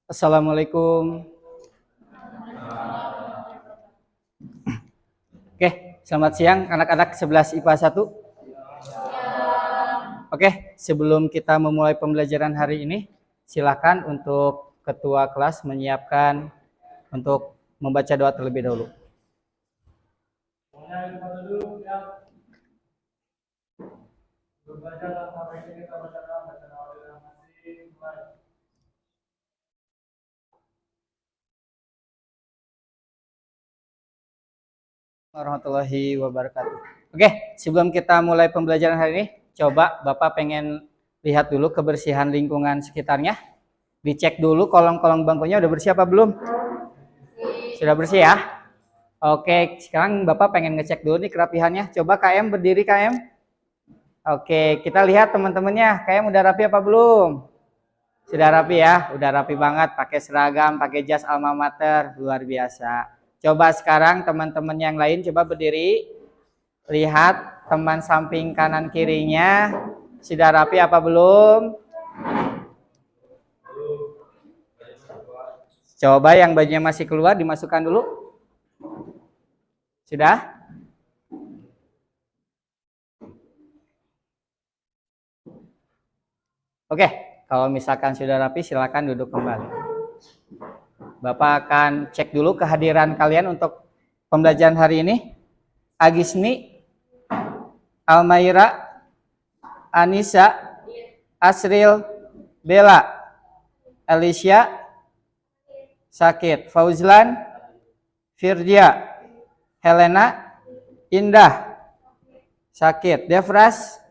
Assalamualaikum. Oke, selamat siang anak-anak 11 IPA 1. Oke, sebelum kita memulai pembelajaran hari ini, silakan untuk ketua kelas menyiapkan untuk membaca doa terlebih dahulu. Warahmatullahi wabarakatuh. Oke, sebelum kita mulai pembelajaran hari ini, coba Bapak pengen lihat dulu kebersihan lingkungan sekitarnya. Dicek dulu kolong-kolong bangkunya udah bersih apa belum? Sudah bersih ya? Oke, sekarang Bapak pengen ngecek dulu nih kerapihannya. Coba KM berdiri KM. Oke, kita lihat teman-temannya. KM udah rapi apa belum? Sudah rapi ya? Udah rapi banget. Pakai seragam, pakai jas alma mater. Luar biasa. Coba sekarang teman-teman yang lain coba berdiri. Lihat teman samping kanan kirinya. Sudah rapi apa belum? Coba yang bajunya masih keluar dimasukkan dulu. Sudah? Oke, kalau misalkan sudah rapi silakan duduk kembali. Bapak akan cek dulu kehadiran kalian untuk pembelajaran hari ini. Agisni, Almaira, Anissa, Asril, Bella, Alicia, sakit. Fauzlan, Firdia, Helena, Indah, sakit. Devras,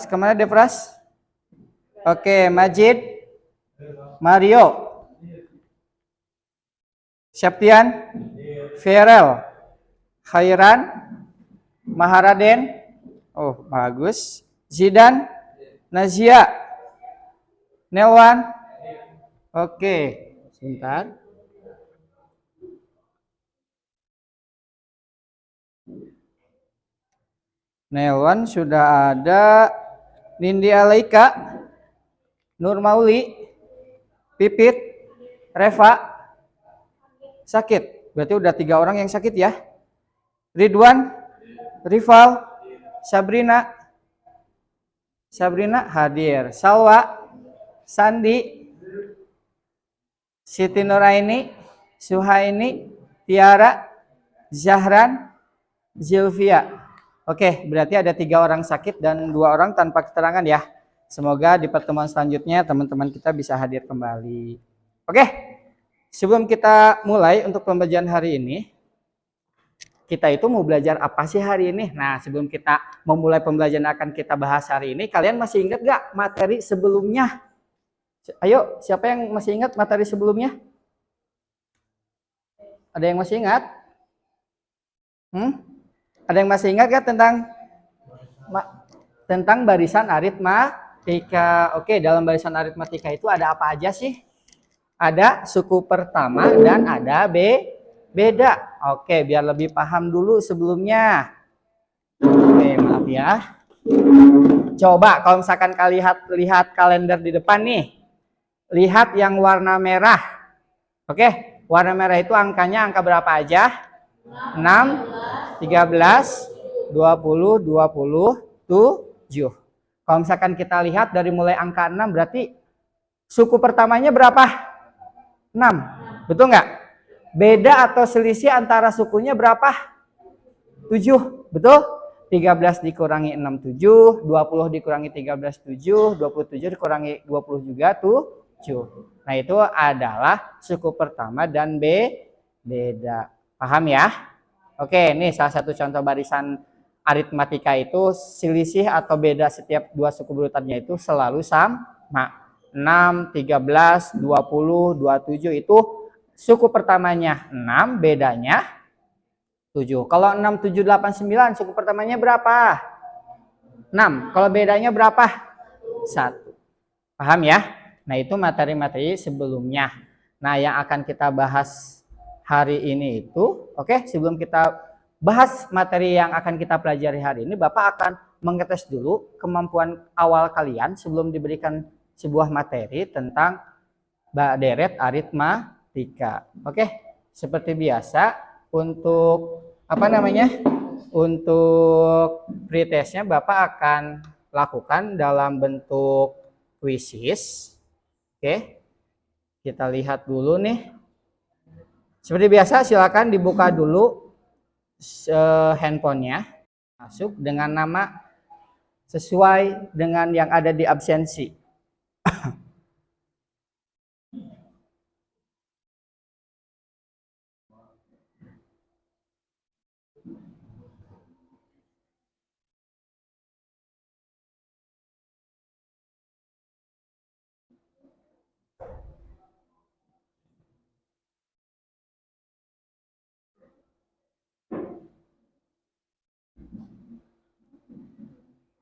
kemana Devras? Oke, Majid, Mario, Septian, Ferel, Khairan, Maharaden, oh bagus, Zidan, Nazia, Nelwan, oke, sebentar. Nelwan sudah ada, Nindi Alaika, Nur Mauli, Pipit, Reva, sakit. Berarti udah 3 orang yang sakit ya. Ridwan, Rival, Sabrina hadir. Salwa, Sandi, Siti Nuraini, Suhaini, Tiara, Zahran, Zilvia. Oke, berarti ada 3 orang sakit dan 2 orang tanpa keterangan ya. Semoga di pertemuan selanjutnya teman-teman kita bisa hadir kembali. Oke, sebelum kita mulai untuk pembelajaran hari ini, kita itu mau belajar apa sih hari ini? Nah, sebelum kita memulai pembelajaran akan kita bahas hari ini, kalian masih ingat gak materi sebelumnya? Ayo, siapa yang masih ingat materi sebelumnya? Ada yang masih ingat? Ada yang masih ingat gak tentang barisan aritmatika? Oke, dalam barisan aritmatika itu ada apa aja sih? Ada suku pertama dan ada beda. Oke, biar lebih paham dulu sebelumnya. Oke, maaf ya. Coba kalau misalkan kalian lihat kalender di depan nih. Lihat yang warna merah. Oke, warna merah itu angkanya angka berapa aja? 6, 13, 20, 27. Kalau misalkan kita lihat dari mulai angka 6 berarti suku pertamanya berapa? 6. Betul nggak? Beda atau selisih antara sukunya berapa? 7. Betul? 13 dikurangi 6, 7. 20 dikurangi 13, 7. 27 dikurangi 20 juga 7. Nah, itu adalah suku pertama dan beda. Paham ya? Oke, ini salah satu contoh barisan aritmatika itu selisih atau beda setiap 2 suku berurutannya itu selalu sama. 6, 13, 20, 27 itu suku pertamanya 6, bedanya 7. Kalau 6, 7, 8, 9 suku pertamanya berapa? 6. Kalau bedanya berapa? 1. Paham ya? Nah, itu materi-materi sebelumnya. Nah, yang akan kita bahas hari ini itu, oke, sebelum kita bahas materi yang akan kita pelajari hari ini, Bapak akan mengetes dulu kemampuan awal kalian sebelum diberikan sebuah materi tentang deret aritmatika. Oke, seperti biasa untuk apa namanya? Untuk pretestnya Bapak akan lakukan dalam bentuk kuisis. Oke, kita lihat dulu nih. Seperti biasa silakan dibuka dulu handphonenya, masuk dengan nama sesuai dengan yang ada di absensi.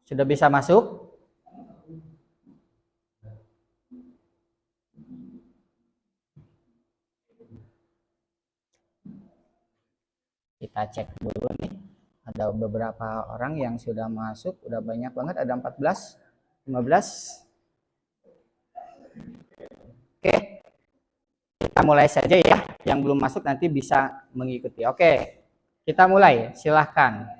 Sudah bisa masuk? Kita cek dulu nih. Ada beberapa orang yang sudah masuk, udah banyak banget, ada 14, 15. Oke, kita mulai saja ya. Yang belum masuk nanti bisa mengikuti. Oke, kita mulai. Silahkan.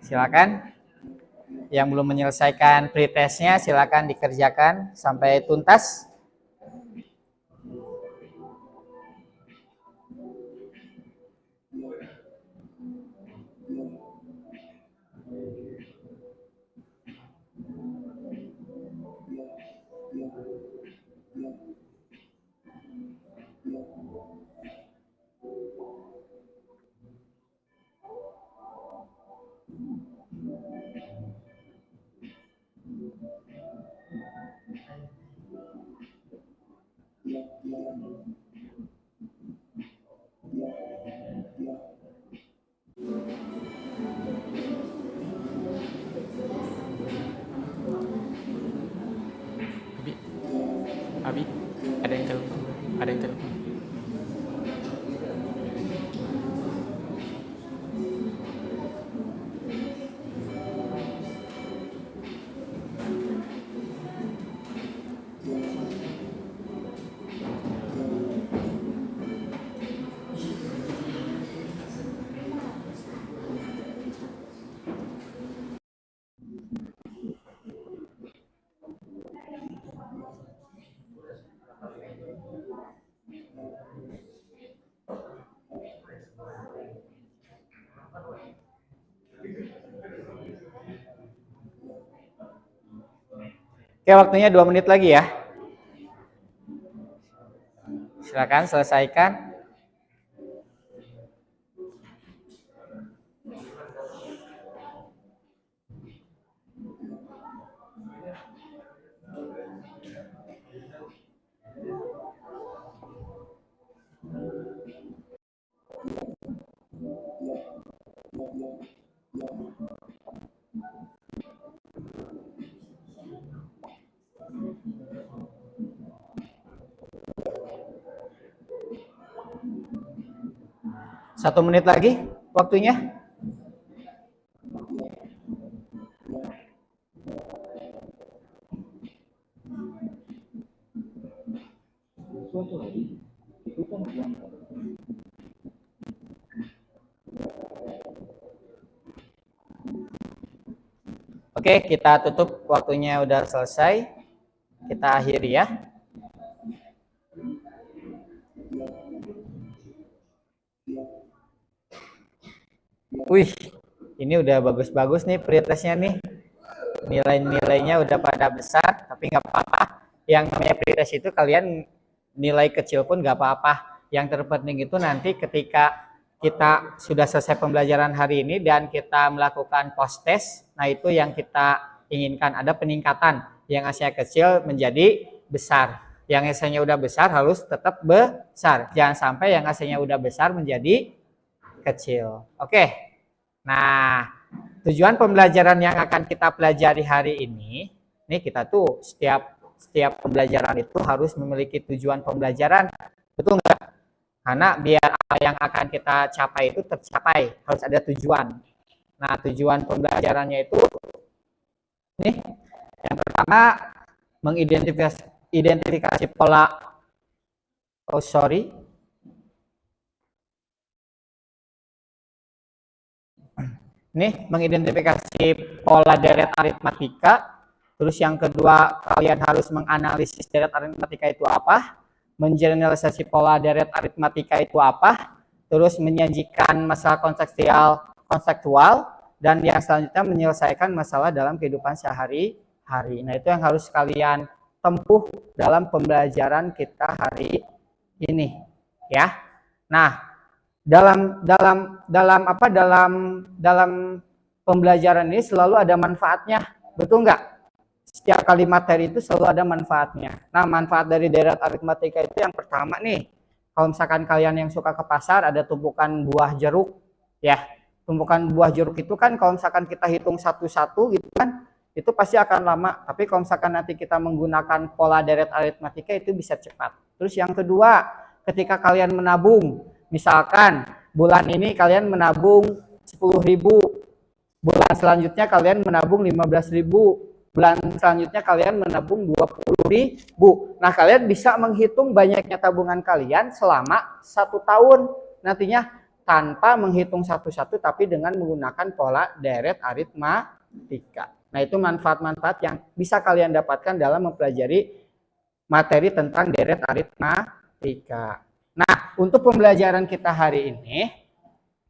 Silakan. Yang belum menyelesaikan pretestnya silakan dikerjakan sampai tuntas. Abi, ada yang telepon, ada yang telepon. Oke, waktunya 2 menit lagi ya. Silakan selesaikan. 1 menit lagi waktunya. Oke, kita tutup, waktunya udah selesai. Kita akhiri ya. Wih, ini udah bagus-bagus nih pretestnya nih. Nilai-nilainya udah pada besar, tapi nggak apa-apa. Yang namanya pretest itu kalian nilai kecil pun nggak apa-apa. Yang terpenting itu nanti ketika kita sudah selesai pembelajaran hari ini dan kita melakukan post test, nah itu yang kita inginkan, ada peningkatan yang hasilnya kecil menjadi besar. Yang hasilnya udah besar harus tetap besar. Jangan sampai yang hasilnya udah besar menjadi kecil. Oke. Nah, tujuan pembelajaran yang akan kita pelajari hari ini, nih kita tuh setiap pembelajaran itu harus memiliki tujuan pembelajaran, betul nggak? Karena biar apa yang akan kita capai itu tercapai, harus ada tujuan. Nah, tujuan pembelajarannya itu, nih, yang pertama mengidentifikasi pola, oh sorry, nih mengidentifikasi pola deret aritmatika. Terus yang kedua, kalian harus menganalisis deret aritmatika itu apa, mengeneralisasi pola deret aritmatika itu apa, terus menyajikan masalah konseptual, dan yang selanjutnya menyelesaikan masalah dalam kehidupan sehari-hari. Nah, itu yang harus kalian tempuh dalam pembelajaran kita hari ini, ya. Nah, dalam pembelajaran ini selalu ada manfaatnya, betul nggak? Setiap kali materi itu selalu ada manfaatnya. Nah, manfaat dari deret aritmatika itu yang pertama nih, kalau misalkan kalian yang suka ke pasar, ada tumpukan buah jeruk, ya. Tumpukan buah jeruk itu kan kalau misalkan kita hitung satu-satu gitu kan, itu pasti akan lama. Tapi kalau misalkan nanti kita menggunakan pola deret aritmatika itu bisa cepat. Terus yang kedua, ketika kalian menabung, misalkan bulan ini kalian menabung 10.000, bulan selanjutnya kalian menabung 15.000, bulan selanjutnya kalian menabung 20.000. Nah, kalian bisa menghitung banyaknya tabungan kalian selama 1 tahun nantinya tanpa menghitung satu-satu, tapi dengan menggunakan pola deret aritmatika. Nah, itu manfaat-manfaat yang bisa kalian dapatkan dalam mempelajari materi tentang deret aritmatika. Nah, untuk pembelajaran kita hari ini,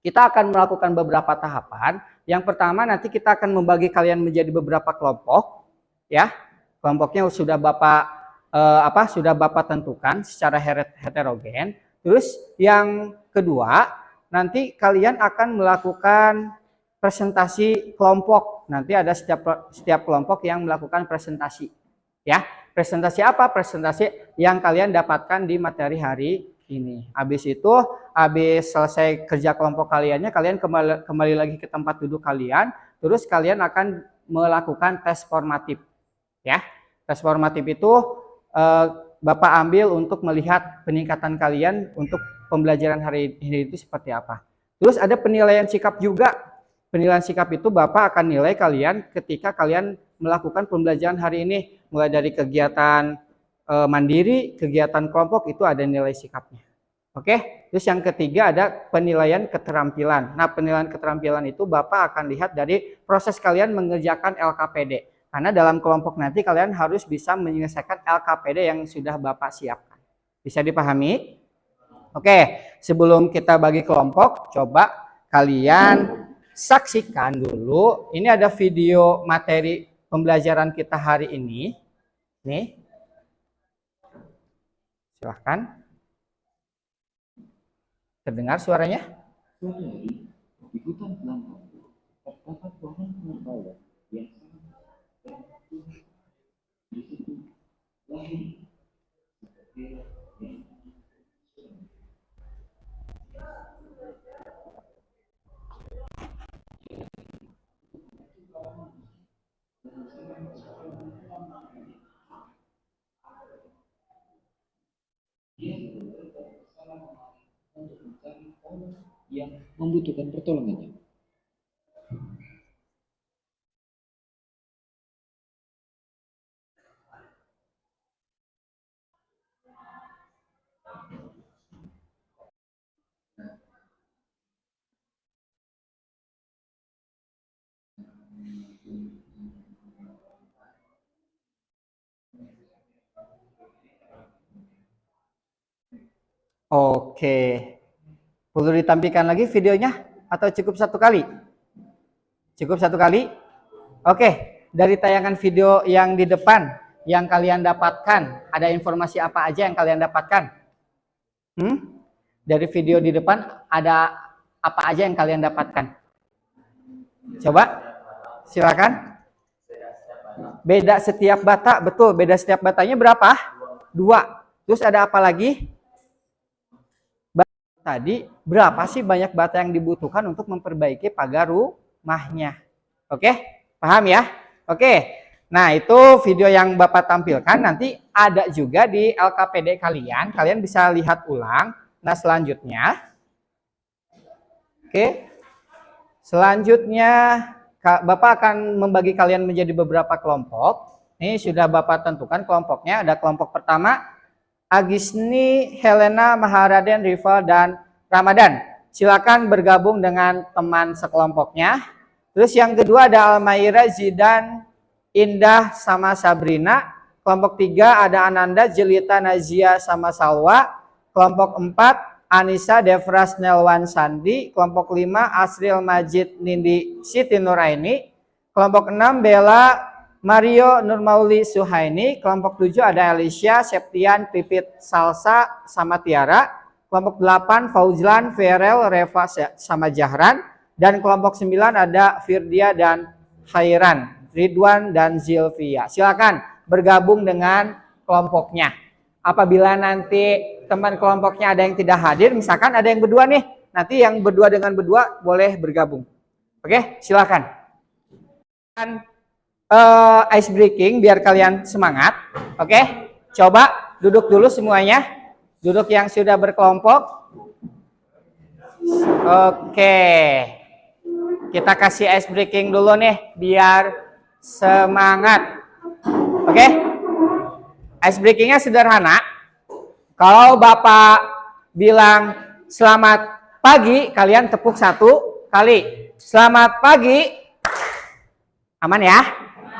kita akan melakukan beberapa tahapan. Yang pertama, nanti kita akan membagi kalian menjadi beberapa kelompok, ya. Kelompoknya sudah Bapak tentukan secara heterogen. Terus yang kedua, nanti kalian akan melakukan presentasi kelompok. Nanti ada setiap kelompok yang melakukan presentasi, ya. Presentasi apa? Presentasi yang kalian dapatkan di materi hari ini. Habis itu, habis selesai kerja kelompok kaliannya, kalian kembali lagi ke tempat duduk kalian. Terus kalian akan melakukan tes formatif, ya. Tes formatif itu Bapak ambil untuk melihat peningkatan kalian untuk pembelajaran hari ini itu seperti apa. Terus ada penilaian sikap juga. Penilaian sikap itu Bapak akan nilai kalian ketika kalian melakukan pembelajaran hari ini. Mulai dari kegiatan mandiri, kegiatan kelompok, itu ada nilai sikapnya. Oke, terus yang ketiga ada penilaian keterampilan. Nah, penilaian keterampilan itu Bapak akan lihat dari proses kalian mengerjakan LKPD. Karena dalam kelompok nanti kalian harus bisa menyelesaikan LKPD yang sudah Bapak siapkan. Bisa dipahami? Oke, sebelum kita bagi kelompok, coba kalian saksikan dulu. Ini ada video materi pembelajaran kita hari ini. Nih, silahkan. Terdengar suaranya? yang membutuhkan pertolongannya. Oke. Perlu ditampilkan lagi videonya atau cukup satu kali? Cukup satu kali? Oke. Dari tayangan video yang di depan yang kalian dapatkan, ada informasi apa aja yang kalian dapatkan? Dari video di depan ada apa aja yang kalian dapatkan? Coba, silakan. Beda setiap bata, betul. Beda setiap batanya berapa? 2. Terus ada apa lagi? Tadi berapa sih banyak bata yang dibutuhkan untuk memperbaiki pagar rumahnya? Oke, paham ya? Oke. Nah, itu video yang Bapak tampilkan nanti ada juga di LKPD kalian. Kalian bisa lihat ulang. Nah, selanjutnya. Oke. Selanjutnya Bapak akan membagi kalian menjadi beberapa kelompok. Ini sudah Bapak tentukan kelompoknya. Ada kelompok pertama Agisni, Helena, Maharaden, Rival, dan Ramadan. Silakan bergabung dengan teman sekelompoknya. Terus yang kedua ada Almaira, Zidan, Indah, sama Sabrina. Kelompok 3 ada Ananda, Jelita, Nazia, sama Salwa. Kelompok 4 Anissa, Devras, Nelwan, Sandi. Kelompok 5 Asril, Majid, Nindi, Siti Nuraini. Kelompok 6 Bella, Mario, Nurmauli, Suhaini. Kelompok 7 ada Alicia, Septian, Pipit, Salsa, sama Tiara. Kelompok 8 Fauzlan, Ferel, Reva, sama Jahran. Dan kelompok 9 ada Firdia dan Khairan, Ridwan dan Zilvia. Silakan bergabung dengan kelompoknya. Apabila nanti teman kelompoknya ada yang tidak hadir, misalkan ada yang berdua nih, nanti yang berdua dengan berdua boleh bergabung. Oke, silakan. Ice breaking biar kalian semangat. Oke, coba duduk dulu semuanya. Duduk yang sudah berkelompok. Oke, kita kasih ice breaking dulu nih biar semangat. Oke, ice breakingnya sederhana. Kalau Bapak bilang selamat pagi, kalian tepuk 1 kali. Selamat pagi. Aman ya?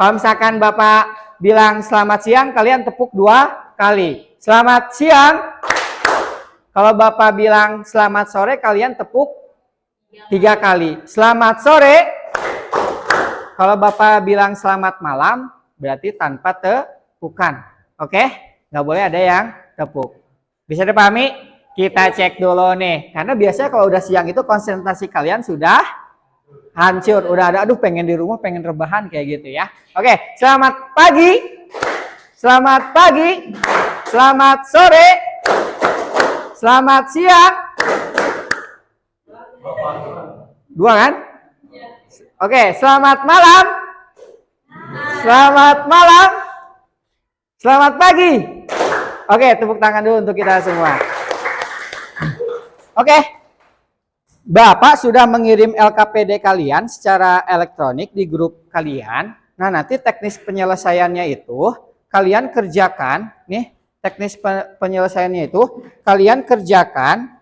Kalau misalkan Bapak bilang selamat siang, kalian tepuk 2 kali. Selamat siang. Kalau Bapak bilang selamat sore, kalian tepuk 3 kali. Selamat sore. Kalau Bapak bilang selamat malam, berarti tanpa tepukan. Oke? Nggak boleh ada yang tepuk. Bisa dipahami? Kita cek dulu nih. Karena biasanya kalau udah siang itu konsentrasi kalian sudah hancur. Udah ada, aduh pengen di rumah, pengen rebahan kayak gitu ya. Oke, selamat pagi. Selamat pagi. Selamat sore. Selamat siang. 2 kan? Oke, selamat malam. Selamat malam. Selamat pagi. Oke, tepuk tangan dulu untuk kita semua. Oke. Bapak sudah mengirim LKPD kalian secara elektronik di grup kalian. Nah, nanti teknis penyelesaiannya itu kalian kerjakan, nih, teknis penyelesaiannya itu kalian kerjakan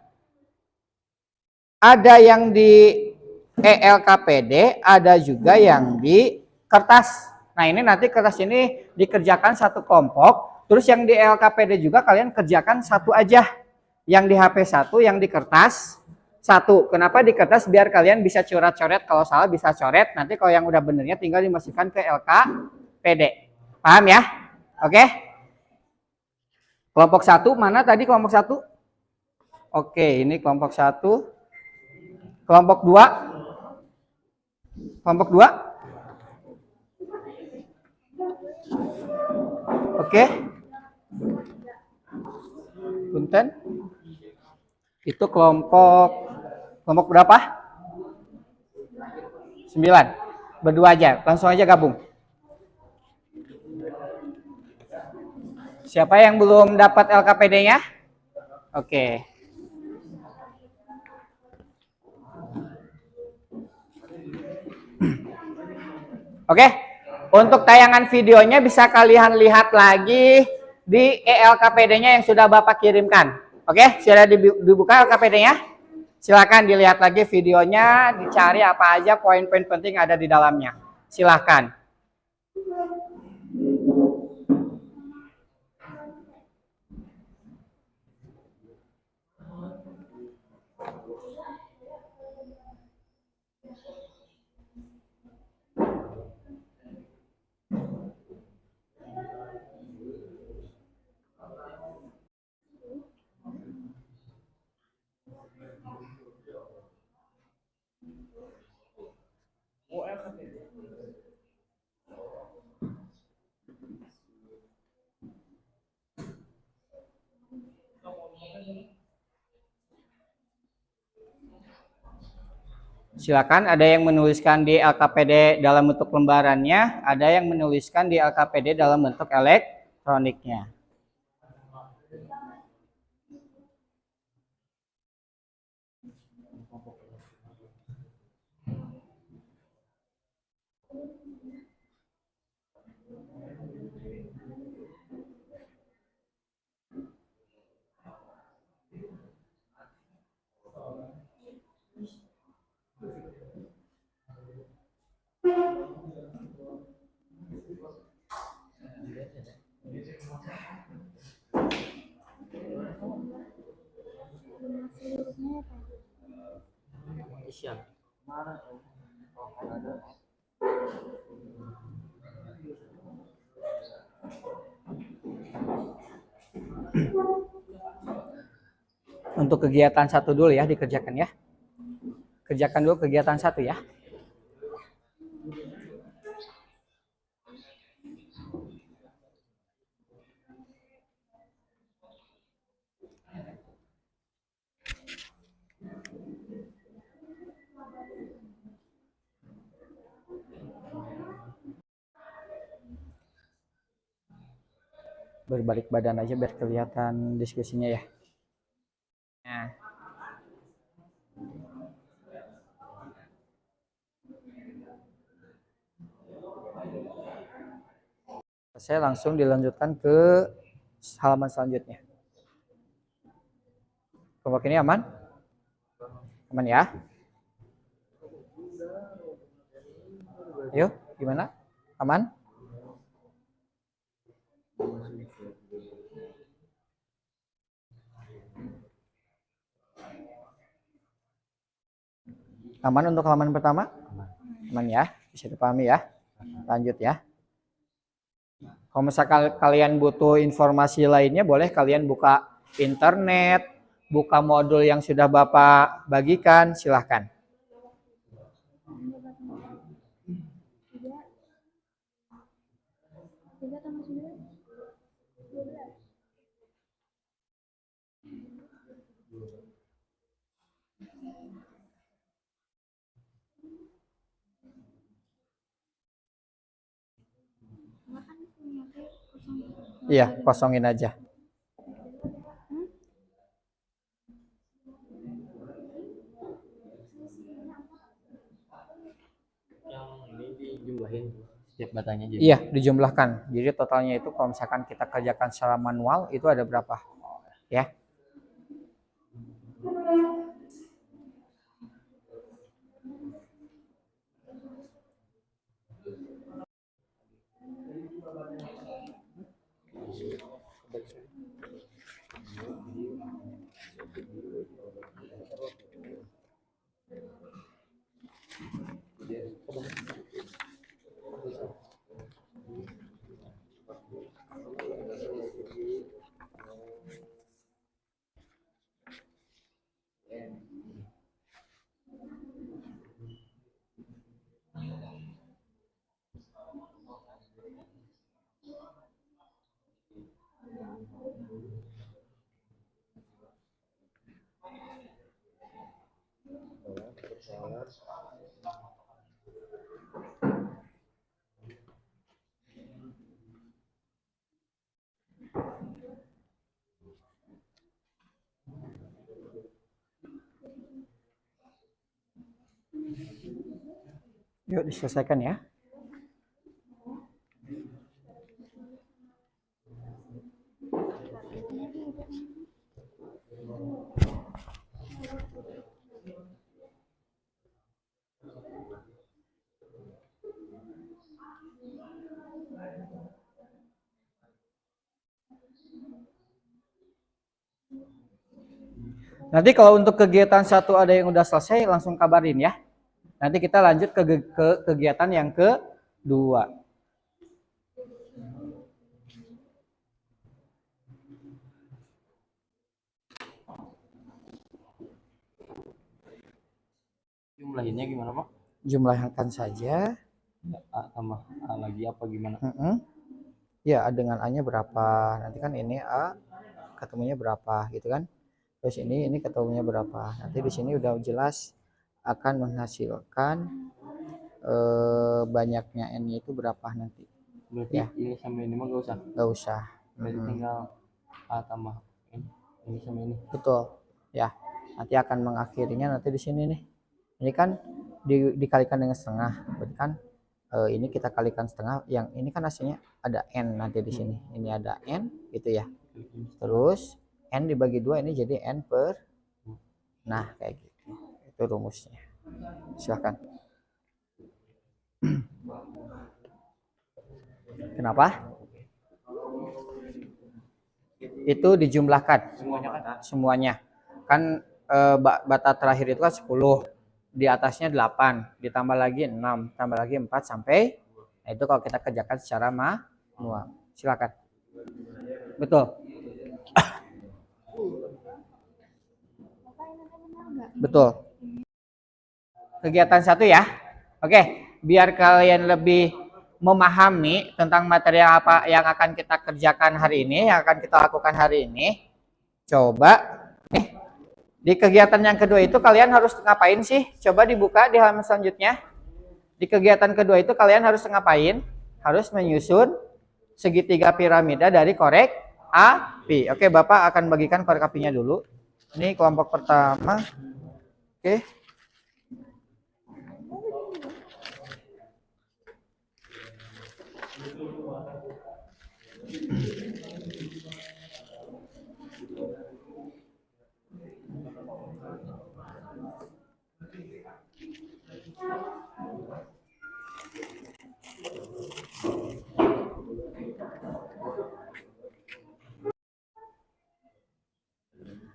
ada yang di ELKPD, ada juga yang di kertas. Nah, ini nanti kertas ini dikerjakan satu kelompok, terus yang di ELKPD juga kalian kerjakan satu aja. Yang di HP 1, yang di kertas 1. Kenapa di kertas? Biar kalian bisa coret-coret, kalau salah bisa coret. Nanti kalau yang udah benernya tinggal dimasukkan ke LKPD. Paham ya? Oke? Kelompok 1 mana tadi kelompok 1? Oke, ini kelompok 1. Kelompok 2? Kelompok 2? Oke. Punten. Itu kelompok berapa? 9. Berdua aja, langsung aja gabung. Siapa yang belum dapat LKPD-nya? Oke. Oke. Untuk tayangan videonya bisa kalian lihat lagi di LKPD-nya yang sudah Bapak kirimkan. Oke, sudah dibuka LKPD-nya? Silakan dilihat lagi videonya, dicari apa aja poin-poin penting ada di dalamnya. Silakan. Silakan, ada yang menuliskan di LKPD dalam bentuk lembarannya, ada yang menuliskan di LKPD dalam bentuk elektroniknya. Untuk kegiatan satu dulu ya, dikerjakan ya. Kerjakan dulu kegiatan satu ya. Berbalik badan aja biar kelihatan diskusinya ya. Nah. Saya langsung dilanjutkan ke halaman selanjutnya. Kelompok ini aman? Aman ya? Yuk, gimana? Aman? Aman untuk halaman pertama? Aman ya? Bisa dipahami ya? Lanjut ya. Kalau misalkan kalian butuh informasi lainnya, boleh kalian buka internet, buka modul yang sudah Bapak bagikan, silahkan. Iya, kosongin aja. Setiap datanya jadi. Iya, dijumlahkan. Jadi totalnya itu kalau misalkan kita kerjakan secara manual itu ada berapa? Ya. Yuk diselesaikan ya. Nanti kalau untuk kegiatan satu ada yang udah selesai langsung kabarin ya. Nanti kita lanjut ke kegiatan yang kedua. Jumlahinnya gimana Pak? Jumlahkan saja. A tambah A lagi apa gimana? Ya, dengan A-nya berapa? Nanti kan ini A ketemunya berapa gitu kan? Terus ini ketemunya berapa? Nanti di sini udah jelas akan menghasilkan banyaknya N-nya itu berapa nanti. Berarti Ya. ini sama ini mah gak usah? Gak usah. Berarti tinggal A tambah ini sama ini. Betul. Ya. Nanti akan mengakhirinya nanti di sini nih. Ini kan dikalikan dengan setengah. Berarti kan ini kita kalikan setengah. Yang ini kan hasilnya ada N nanti di sini. Ini ada N gitu ya. Terus N dibagi 2 ini jadi N per. Nah kayak gitu. Itu rumusnya. Silahkan. Kenapa? Itu dijumlahkan semuanya kan batas terakhir itu kan 10, di atasnya 8, ditambah lagi 6, tambah lagi 4 sampai. Nah, itu kalau kita kerjakan secara manual. Silakan. Betul. Betul. Kegiatan satu ya. Oke, biar kalian lebih memahami tentang materi apa yang akan kita kerjakan hari ini, yang akan kita lakukan hari ini. Coba nih, di kegiatan yang kedua itu kalian harus ngapain sih? Coba dibuka di halaman selanjutnya. Di kegiatan kedua itu kalian harus ngapain? Harus menyusun segitiga piramida dari korek api. Oke, Bapak akan bagikan korek apinya dulu. Ini kelompok pertama. Oke.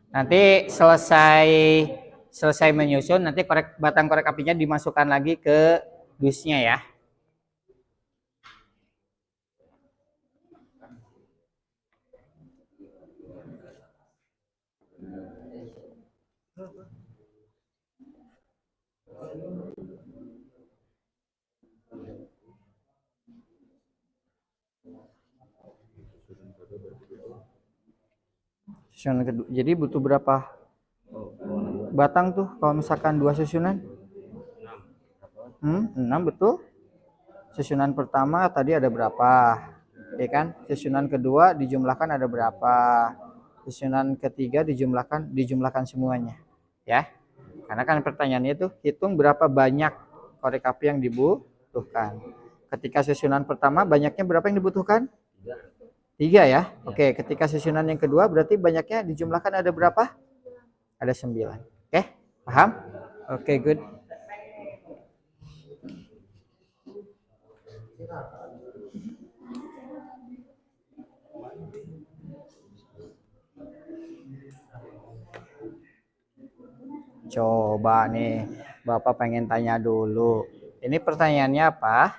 Nanti selesai menyusun, nanti batang korek apinya dimasukkan lagi ke dusnya ya. Susunan kedua. Jadi butuh berapa batang tuh kalau misalkan 2 susunan? 6 betul. Susunan pertama tadi ada berapa? Ya kan? Susunan kedua dijumlahkan ada berapa? Susunan ketiga dijumlahkan semuanya. Ya. Karena kan pertanyaannya itu hitung berapa banyak korek api yang dibutuhkan. Ketika susunan pertama banyaknya berapa yang dibutuhkan? 3 ya. Oke, ketika susunan yang kedua berarti banyaknya dijumlahkan ada berapa? Ada 9. Oke, paham? Oke, good. Coba nih, Bapak pengen tanya dulu. Ini pertanyaannya apa?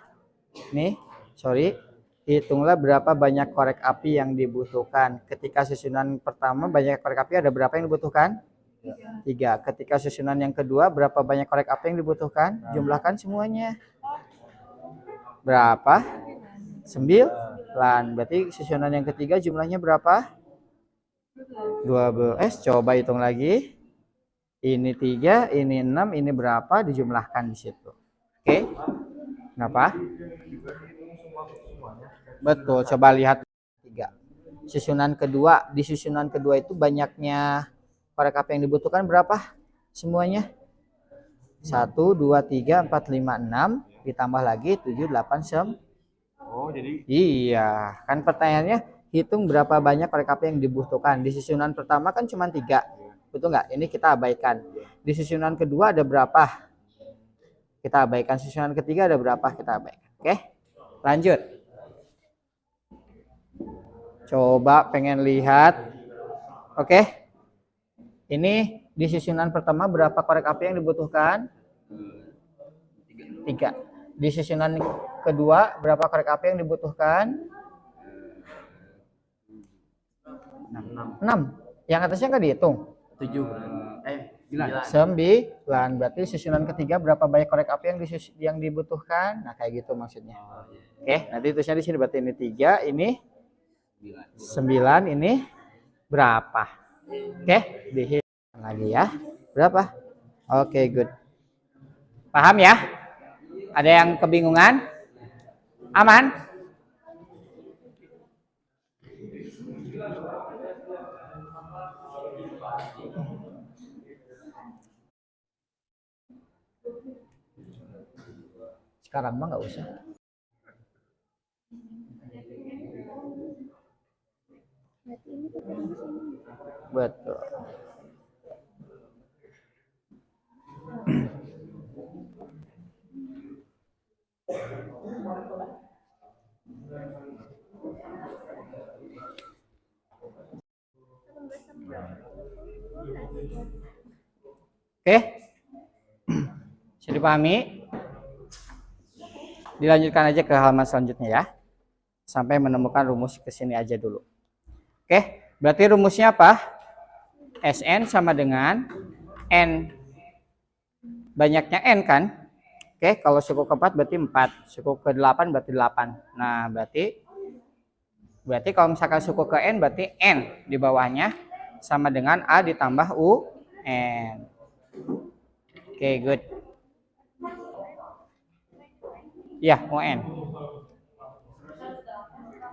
Nih, sorry. Hitunglah berapa banyak korek api yang dibutuhkan. Ketika susunan pertama banyak korek api ada berapa yang dibutuhkan? 3. Ketika susunan yang kedua berapa banyak korek api yang dibutuhkan? Jumlahkan semuanya. Berapa? 9. Berarti susunan yang ketiga jumlahnya berapa? 12. Coba hitung lagi. Ini 3, ini 6, ini berapa? Dijumlahkan di situ. Oke. Kenapa? Betul, coba lihat 3. Susunan kedua, di susunan kedua itu banyaknya korek api yang dibutuhkan berapa? Semuanya? 1, 2, 3, 4, 5, 6. ditambah lagi 7, 8, Oh, jadi iya, kan pertanyaannya hitung berapa banyak korek api yang dibutuhkan. Di susunan pertama kan cuma 3, betul nggak? Ini kita abaikan. Di susunan kedua ada berapa? Kita abaikan. Susunan ketiga ada berapa? Kita abaikan. Oke, lanjut. Coba pengen lihat. Oke, ini di susunan pertama berapa korek api yang dibutuhkan? 3. Di susunan kedua berapa korek api yang dibutuhkan? 6. Yang atasnya nggak dihitung? 7. 9. Berarti susunan ketiga berapa banyak korek api yang dibutuhkan? Nah, kayak gitu maksudnya. Oke, nanti tulisnya di sini berarti ini 3, ini 9, ini berapa? Oke, dihitung lagi ya. Berapa? Oke, good. Paham ya? Ada yang kebingungan? Aman? Sekarang mah nggak usah. Betul. Oke, bisa dipahami? Dilanjutkan aja ke halaman selanjutnya ya. Sampai menemukan rumus ke sini aja dulu. Oke, berarti rumusnya apa? Sn sama dengan N. Banyaknya N kan? Oke, kalau suku keempat berarti 4. Suku ke-8 berarti 8. Nah, berarti kalau misalkan suku ke N berarti N di bawahnya sama dengan A ditambah U N. Oke, good. Ya, UN.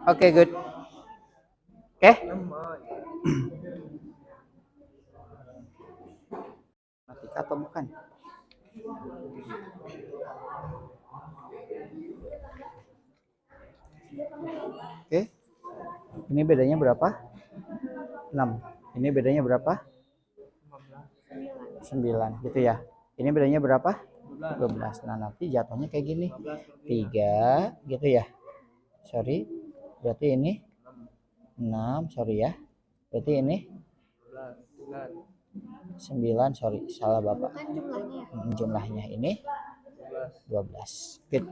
Oke, good. Oke. Matematika atau bukan? Oke. Ini bedanya berapa? 6. Ini bedanya berapa? 9, gitu ya. Ini bedanya berapa? 12. Nah, nanti jatuhnya kayak gini. 3, gitu ya. Sorry. Berarti ini 6, sorry ya. Berarti ini 9, sorry, salah Bapak. Jumlahnya ini 12. Gitu.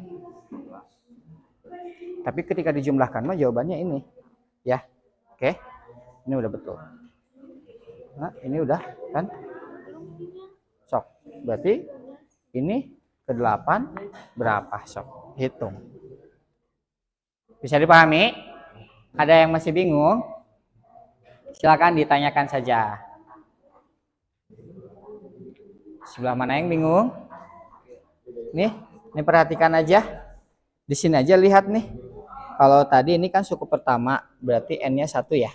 Tapi ketika dijumlahkan mah jawabannya ini. Ya. Oke. Ini udah betul. Nah, ini udah kan? Sok. Berarti ini ke-8 berapa sok? Hitung. Bisa dipahami? Ada yang masih bingung? Silakan ditanyakan saja. Sebelah mana yang bingung? Nih, ini perhatikan aja. Di sini aja lihat nih. Kalau tadi ini kan suku pertama, berarti N-nya 1 ya.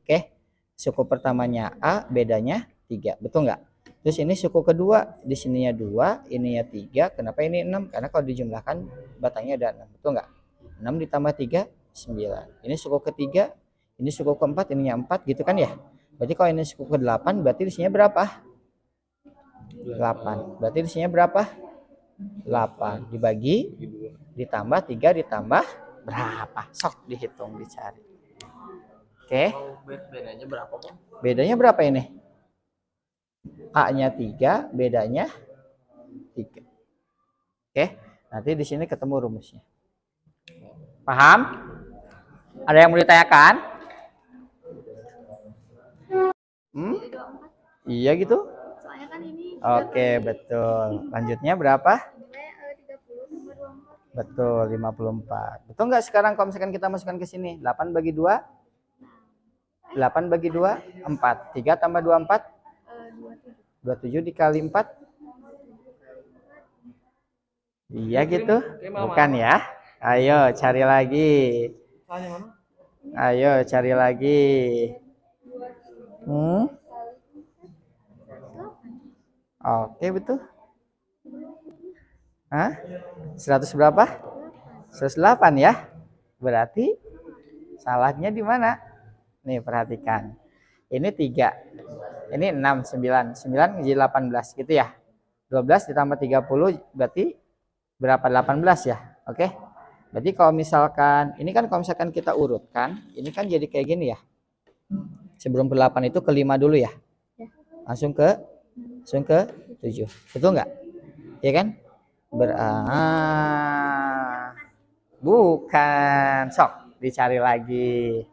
Oke. Suku pertamanya A, bedanya 3. Betul nggak? Terus ini suku kedua, di sininya 2, ininya 3. Kenapa ini 6? Karena kalau dijumlahkan batangnya ada 6. Betul nggak? 6 ditambah 3, 9. Ini suku ketiga, ini suku keempat, ininya 4 gitu kan ya. Berarti kalau ini suku ke-8, berarti di sininya berapa? 8. Berarti di sininya berapa? 8 dibagi ditambah 3 ditambah berapa? Sok dihitung, dicari. Oke. bedanya berapa, Pak? Bedanya berapa ini? A-nya 3, bedanya 3. Oke. Nanti di sini ketemu rumusnya. Paham? Ada yang mau ditanyakan? Iya gitu? Soalnya kan ini Oke, betul. Lanjutnya berapa? 30 tambah 24. Betul, 54. Betul nggak sekarang kalau misalkan kita masukkan ke sini? 8 bagi 2? 8 bagi 2? 4. 3 tambah 24? 27 dikali 4? Iya gitu? Bukan ya? Ayo cari lagi. Ayo cari lagi. Oke, betul. Hah? 100 berapa? 108 ya. Berarti salahnya di mana? Nih perhatikan. Ini 3. Ini 6, 9. 9 jadi 18 gitu ya. 12 ditambah 30 berarti berapa? 18 ya. Oke. Berarti kalau misalkan ini kan kalau misalkan kita urutkan, ini kan jadi kayak gini ya. Sebelum ke 8 itu ke 5 dulu ya. Langsung ke 7. Betul nggak? Ya kan? Bukan. Sok dicari lagi.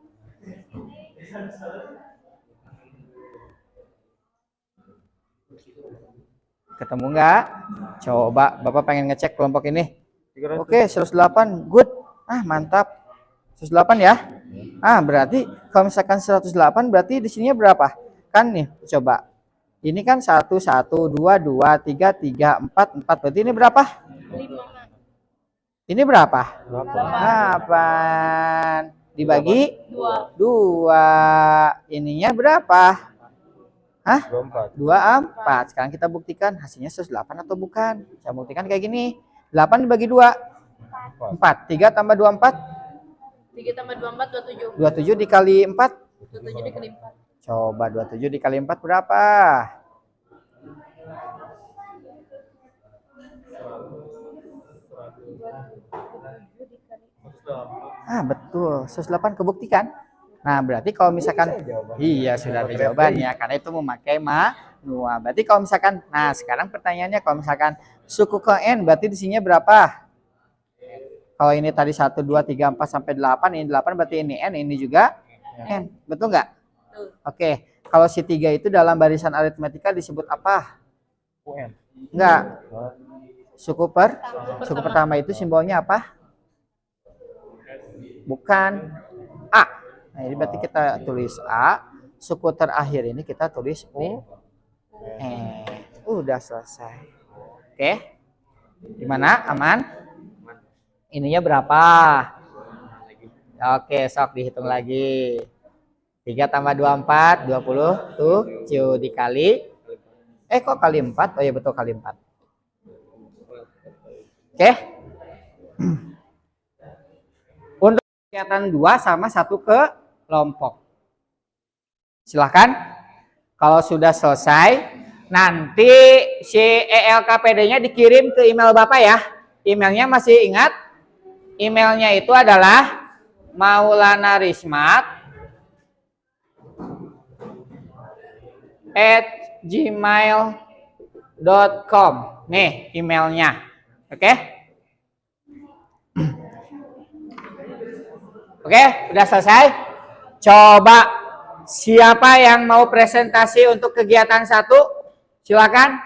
Ketemu nggak? Coba Bapak pengen ngecek kelompok ini. Oke, 108. Good. Mantap. 108 ya. Berarti kalau misalkan 108 berarti di sininya berapa? Kan nih, coba. Ini kan 1 1 2 2 3 3 4 4. Berarti ini berapa? 5. Ini berapa? 8. Dibagi 2. Ininya berapa? 24. Sekarang kita buktikan hasilnya 108 atau bukan. Saya buktikan kayak gini. 8 dibagi 2. 4. 3 tambah 24. 3 tambah 24, 27 27. dikali 4. 27 dikali 4. Coba 27 dikali 4 berapa? Betul. 108 kebuktikan. Nah, berarti kalau misalkan iya sudah ada jawabannya karena itu memakai manual. Berarti kalau misalkan sekarang pertanyaannya kalau misalkan suku ke n berarti di sininya berapa? Kalau ini tadi 1 2 3 4 sampai 8, ini 8 berarti ini n, ini juga n. Betul nggak? Oke. Kalau si 3 itu dalam barisan aritmetika disebut apa? UN. Enggak. Suku pertama itu simbolnya apa? Bukan A. Nah, ini berarti kita tulis A. Suku terakhir ini kita tulis U. Udah selesai. Oke. Gimana? Aman? Ininya berapa? Oke, sok dihitung lagi. 3 tambah 24, 27 dikali. Kok kali 4? Oh iya betul kali 4. Oke. Untuk kegiatan 2 sama 1 kelompok. Silahkan. Kalau sudah selesai, nanti si ELKPD-nya dikirim ke email Bapak ya. Emailnya masih ingat? Emailnya itu adalah maulanarismat@gmail.com. Nih emailnya. Oke? Oke, udah selesai? Coba siapa yang mau presentasi untuk kegiatan 1? Silakan.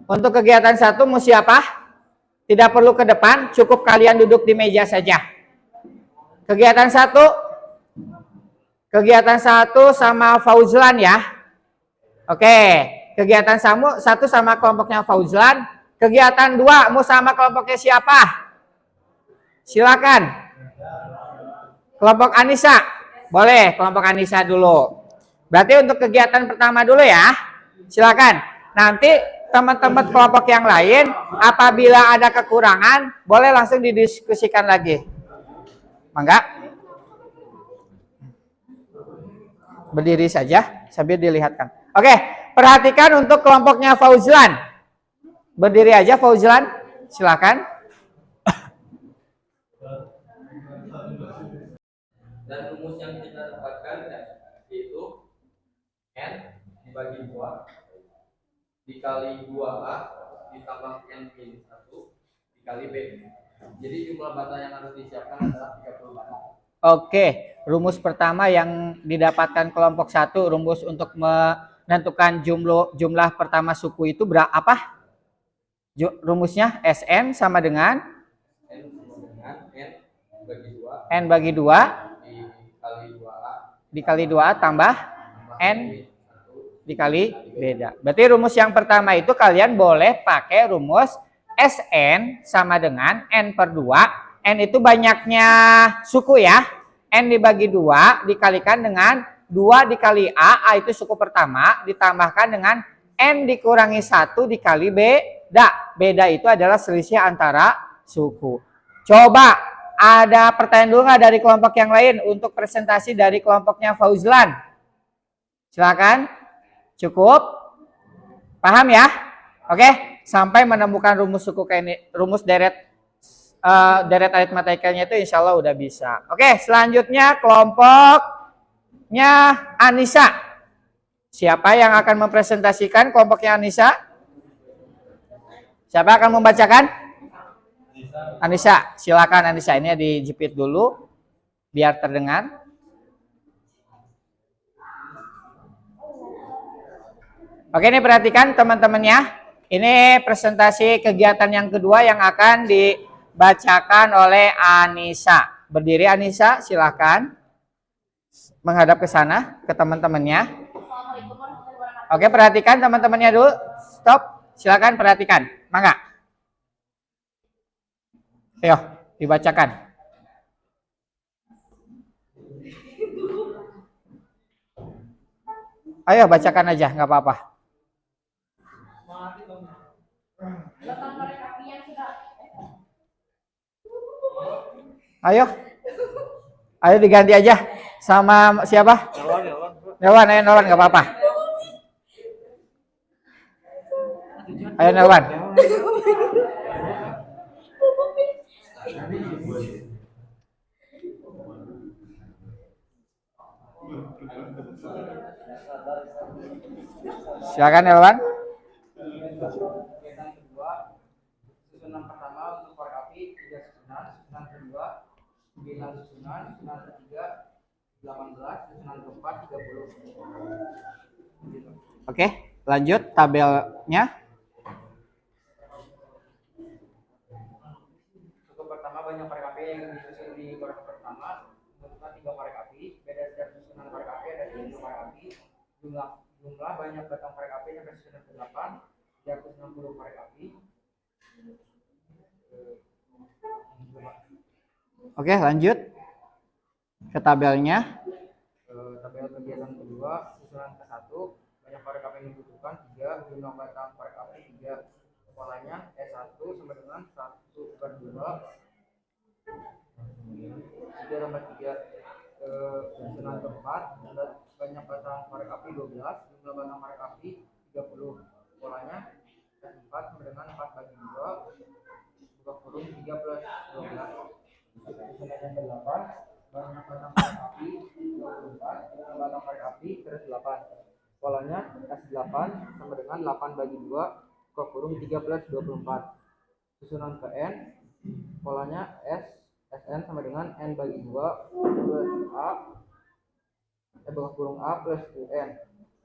Untuk kegiatan 1 mau siapa? Tidak perlu ke depan, cukup kalian duduk di meja saja. Kegiatan 1. Kegiatan 1 sama Fauzlan ya. Oke, kegiatan 1 sama kelompoknya Fauzlan. Kegiatan 2 mau sama kelompoknya siapa? Silakan. Kelompok Anissa. Boleh, kelompok Anissa dulu. Berarti untuk kegiatan pertama dulu ya. Silakan. Nanti teman-teman kelompok yang lain apabila ada kekurangan boleh langsung didiskusikan lagi. Mangga. Berdiri saja sambil dilihatkan. Oke, perhatikan untuk kelompoknya Fauzlan. Berdiri aja Fauzlan. Silakan. Dan rumus yang kita dapatkan yaitu n dibagi 2 dikali 2A ditambah n min 1 dikali B. Jadi jumlah bata yang harus disiapkan adalah 30 bata. Oke, rumus pertama yang didapatkan kelompok 1, rumus untuk menentukan jumlah pertama suku itu berapa? Rumusnya Sn sama dengan n bagi 2 dikali 2A tambah n dikali beda. Berarti rumus yang pertama itu kalian boleh pakai rumus Sn sama dengan n per 2. N itu banyaknya suku ya. N dibagi 2 dikalikan dengan 2 dikali A itu suku pertama, ditambahkan dengan n dikurangi 1 dikali beda. Beda itu adalah selisih antara suku. Coba ada pertanyaan dulu nggak dari kelompok yang lain untuk presentasi dari kelompoknya Fauzlan? Silakan. Cukup? Paham ya? Oke, sampai menemukan rumus suku rumus deret aritmatikanya itu insya Allah udah bisa. Oke, selanjutnya kelompoknya Anissa. Siapa yang akan mempresentasikan kelompoknya Anissa? Siapa akan membacakan? Anissa, silakan Anissa. Ini dijepit dulu biar terdengar. Oke, ini perhatikan teman-temannya. Ini presentasi kegiatan yang kedua yang akan dibacakan oleh Anissa. Berdiri Anissa, silakan. Menghadap ke sana, ke teman-temannya. Oke, perhatikan teman-temannya dulu. Stop, silakan perhatikan. Mangga. Ayo, dibacakan. Ayo, bacakan aja, nggak apa-apa. Ayo. Ayo diganti aja sama siapa? Nelwan, ayo Nelwan, nggak apa-apa. Ayo Nelwan. Silakan Nelwan. Kegiatan kedua, susunan pertama untuk korek api 3 susunan, susunan kedua 9 susunan, susunan ketiga 18, susunan keempat 30. Oke, lanjut tabelnya. Suku pertama banyak korek api yang disusun di korek pertama, membutuhkan 3 korek api. Beda setiap susunan korek api ada 3 korek api. Jumlah banyak batang korek api sampai susunan ke-8, 360 korek api. Oke, lanjut ke tabelnya. Tabel kegiatan kedua, susunan ke-1, banyak korek api yang dibutuhkan 3, jumlah batang korek api 3. Polanya S1 sama dengan 1/2 3 tambah 3. Susunan keempat, banyak batang korek api 12, jumlah batang korek api 30. Polanya S4 sama dengan 4/2 buka kurung 3 plus 12. Susunan yang ke-8, banyak batang korek api 24, jumlah batang korek api terus 8. Polanya S8 sama dengan 8/2 buka kurung 3 plus 24. Susunan ke N, polanya SN sama dengan N/2 plus A buka kurung A plus UN.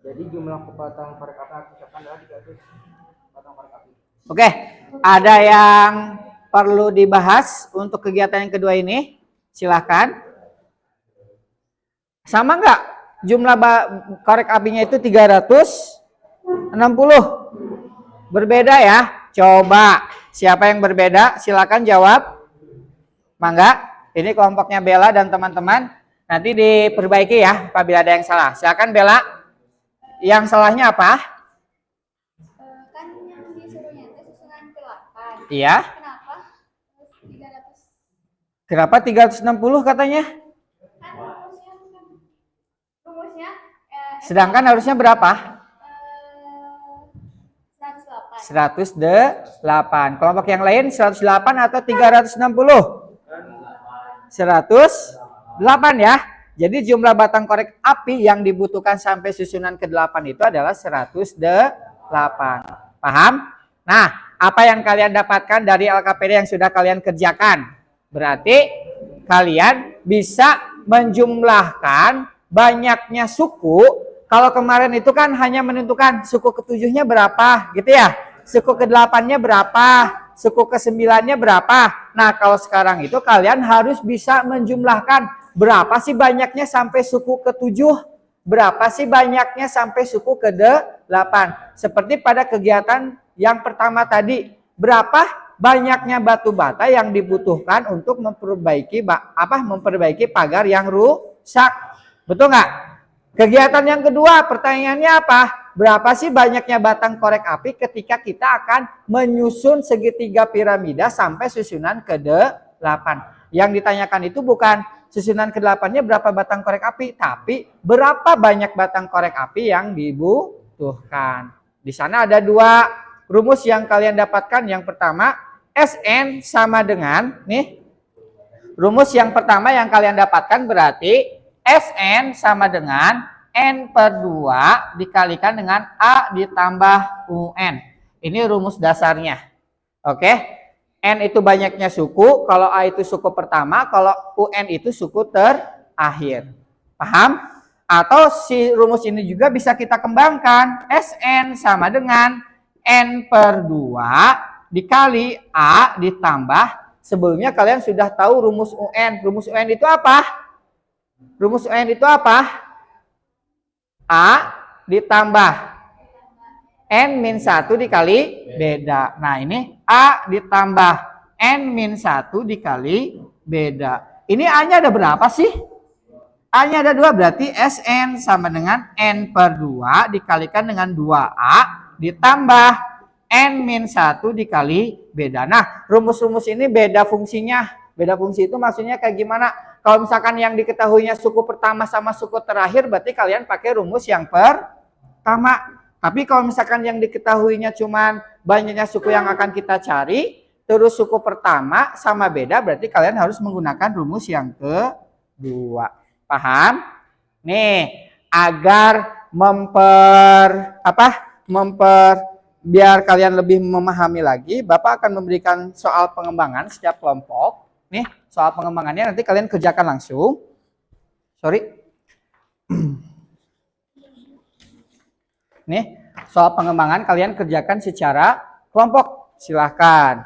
Jadi jumlah batang korek api yang disiapkan adalah 300 batang korek api. Oke, ada yang perlu dibahas untuk kegiatan yang kedua ini? Silahkan. Sama nggak jumlah korek apinya itu 360? Berbeda ya? Coba, siapa yang berbeda? Silakan jawab. Mangga, ini kelompoknya Bella dan teman-teman. Nanti diperbaiki ya apabila ada yang salah. Silakan Bella. Yang salahnya apa? Kan yang disuruhnya itu susunan ke-8. Iya. Kenapa 300? Kenapa 360 katanya? Kan rumusnya Sedangkan harusnya berapa? 108. 108. Kelompok yang lain 108 atau 360? 108 ya. Jadi jumlah batang korek api yang dibutuhkan sampai susunan ke-8 itu adalah 108. Paham? Nah, apa yang kalian dapatkan dari LKPD yang sudah kalian kerjakan? Berarti kalian bisa menjumlahkan banyaknya suku. Kalau kemarin itu kan hanya menentukan suku ke-7-nya berapa, gitu ya. Suku ke-8-nya berapa, suku ke-9-nya berapa. Nah, kalau sekarang itu kalian harus bisa menjumlahkan berapa sih banyaknya sampai suku ke-7, berapa sih banyaknya sampai suku ke-8. Seperti pada kegiatan yang pertama tadi, berapa banyaknya batu bata yang dibutuhkan untuk memperbaiki pagar yang rusak. Betul nggak? Kegiatan yang kedua, pertanyaannya apa? berapa sih banyaknya batang korek api ketika kita akan menyusun segitiga piramida sampai susunan ke-8. Yang ditanyakan itu bukan susunan ke-8-nya berapa batang korek api, tapi berapa banyak batang korek api yang dibutuhkan. Di sana ada dua rumus yang kalian dapatkan. Yang pertama, Sn sama dengan, nih, rumus yang pertama yang kalian dapatkan berarti Sn sama dengan N per 2 dikalikan dengan A ditambah UN. Ini rumus dasarnya. Oke. N itu banyaknya suku, kalau A itu suku pertama, kalau UN itu suku terakhir. Paham? Atau si rumus ini juga bisa kita kembangkan. Sn sama dengan N per 2 dikali A ditambah. Sebelumnya kalian sudah tahu rumus UN. Rumus UN itu apa? Rumus UN itu apa? A ditambah N-1 dikali beda. Nah ini A ditambah N-1 dikali beda. Ini A-nya ada berapa sih? A-nya ada 2, berarti Sn sama dengan N per 2 dikalikan dengan 2A ditambah N-1 dikali beda. Nah rumus-rumus ini beda fungsinya. Beda fungsi itu maksudnya kayak gimana? Kalau misalkan yang diketahuinya suku pertama sama suku terakhir, berarti kalian pakai rumus yang pertama. Tapi kalau misalkan yang diketahuinya cuman banyaknya suku yang akan kita cari, terus suku pertama sama beda, berarti kalian harus menggunakan rumus yang kedua. Paham? Nih, agar biar kalian lebih memahami lagi, Bapak akan memberikan soal pengembangan setiap kelompok. Nih, soal pengembangannya nanti kalian kerjakan langsung. Sorry. Nih, soal pengembangan kalian kerjakan secara kelompok. Silahkan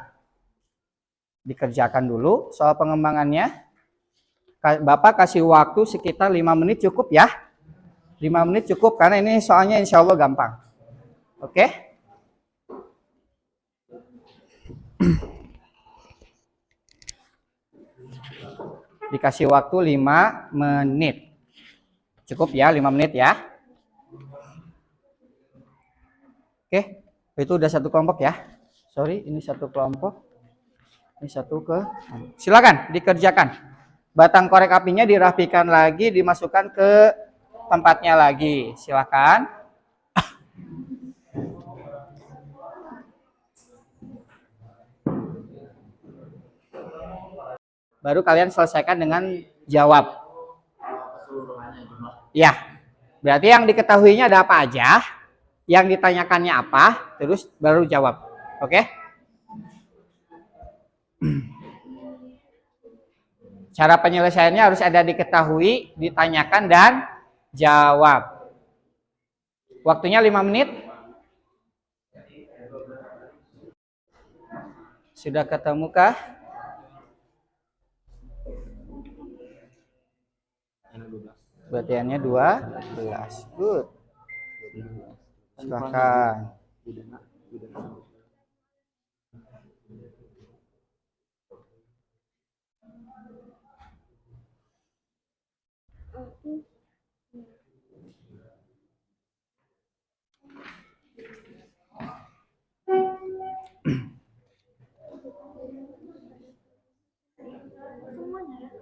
dikerjakan dulu soal pengembangannya. Bapak kasih waktu sekitar 5 menit cukup ya. 5 menit cukup karena ini soalnya insya Allah gampang. Oke? Dikasih waktu 5 menit. Cukup ya 5 menit ya. Oke, itu udah satu kelompok ya. Sorry, ini satu kelompok. Ini satu ke. Silakan dikerjakan. Batang korek apinya dirapikan lagi, dimasukkan ke tempatnya lagi. Silakan. Baru kalian selesaikan dengan jawab. Ya, berarti yang diketahuinya ada apa aja, yang ditanyakannya apa, terus baru jawab. Oke? Cara penyelesaiannya harus ada diketahui, ditanyakan, dan jawab. Waktunya 5 menit. Sudah ketemu kah? Berarti N-nya 12. Good. Silahkan.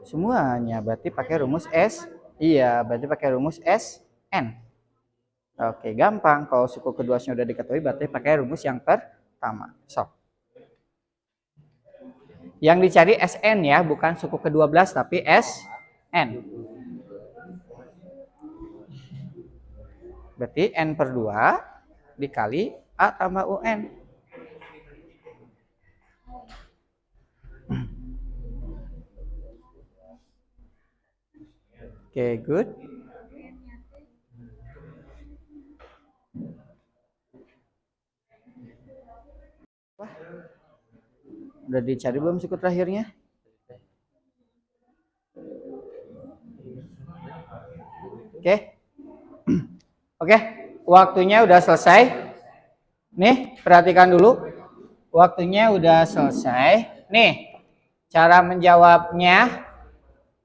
Semuanya berarti pakai rumus S. Iya, berarti pakai rumus SN. Oke, gampang. Kalau suku keduanya udah diketahui, berarti pakai rumus yang pertama. So. Yang dicari SN ya, bukan suku ke-12, tapi SN. Berarti N per 2 dikali A tambah UN. Oke, good. Wah, udah dicari belum suku terakhirnya? Oke. Oke, waktunya udah selesai. Nih, perhatikan dulu. Waktunya udah selesai. Nih, cara menjawabnya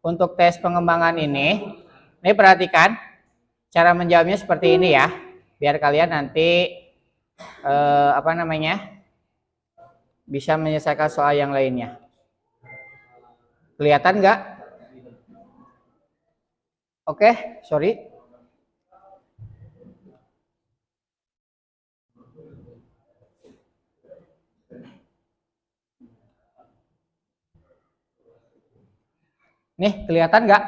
untuk tes pengembangan ini perhatikan. Cara menjawabnya seperti ini ya. Biar kalian nanti apa namanya bisa menyelesaikan soal yang lainnya. Kelihatan nggak? Oke, sorry. Nih, kelihatan nggak?